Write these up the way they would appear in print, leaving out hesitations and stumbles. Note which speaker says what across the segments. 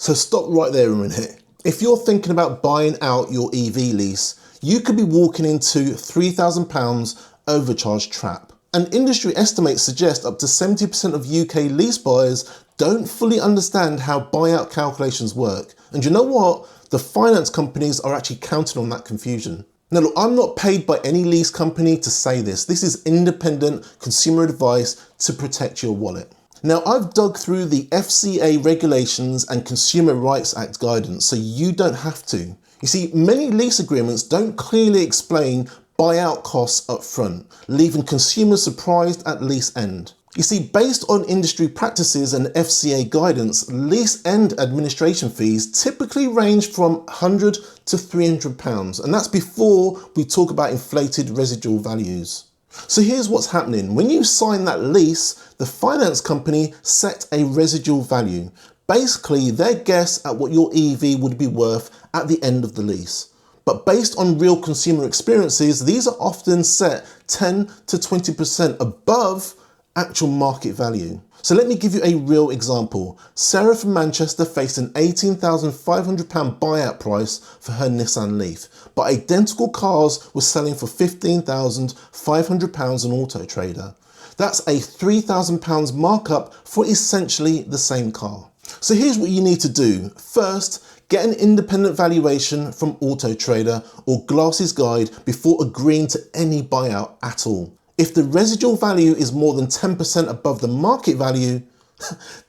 Speaker 1: So stop right there a minute. If you're thinking about buying out your EV lease, you could be walking into £3,000 overcharge trap. And industry estimates suggest up to 70% of UK lease buyers don't fully understand how buyout calculations work. And you know what? The finance companies are actually counting on that confusion. Now look, I'm not paid by any lease company to say this. This is independent consumer advice to protect your wallet. Now I've dug through the FCA regulations and Consumer Rights Act guidance, so you don't have to. You see, many lease agreements don't clearly explain buyout costs up front, leaving consumers surprised at lease end. You see, based on industry practices and FCA guidance, lease end administration fees typically range from £100 to £300, and that's before we talk about inflated residual values. So here's what's happening. When you sign that lease, the finance company set a residual value, basically their guess at what your EV would be worth at the end of the lease. But based on real consumer experiences, these are often set 10 to 20% above actual market value. So let me give you a real example. Sarah from Manchester faced an £18,500 buyout price for her Nissan Leaf, but identical cars were selling for £15,500 on Auto Trader. That's a £3,000 markup for essentially the same car. So here's what you need to do. First, get an independent valuation from Auto Trader or Glass's Guide before agreeing to any buyout at all. If the residual value is more than 10% above the market value,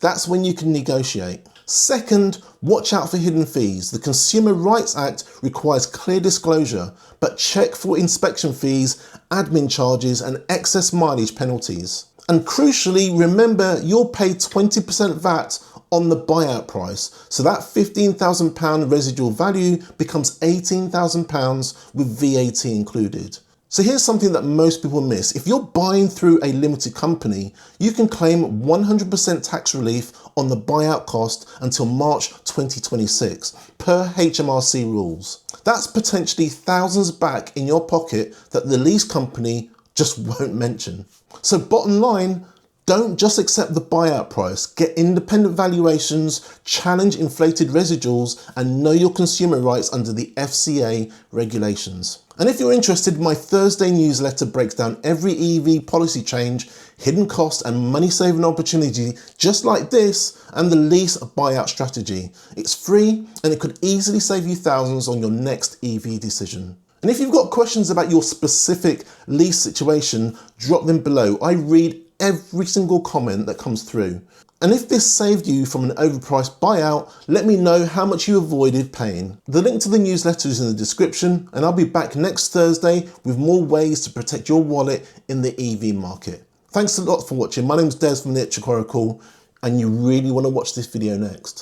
Speaker 1: that's when you can negotiate. Second, watch out for hidden fees. The Consumer Rights Act requires clear disclosure, but check for inspection fees, admin charges, and excess mileage penalties. And crucially, remember you'll pay 20% VAT on the buyout price, so that £15,000 residual value becomes £18,000 with VAT included. So here's something that most people miss. If you're buying through a limited company, you can claim 100% tax relief on the buyout cost until March 2026 per HMRC rules. That's potentially thousands back in your pocket that the lease company just won't mention. So bottom line, don't just accept the buyout price. Get independent valuations, challenge inflated residuals, and know your consumer rights under the FCA regulations. And if you're interested, my Thursday newsletter breaks down every EV policy change, hidden cost and money saving opportunity just like this, and the lease buyout strategy. It's free and it could easily save you thousands on your next EV decision. And if you've got questions about your specific lease situation, drop them below. I read every single comment that comes through. And if this saved you from an overpriced buyout, let me know how much you avoided paying. The link to the newsletter is in the description, and I'll be back next Thursday with more ways to protect your wallet in the EV market. Thanks a lot for watching. My name's Des from the Electric Oracle, and you really want to watch this video next.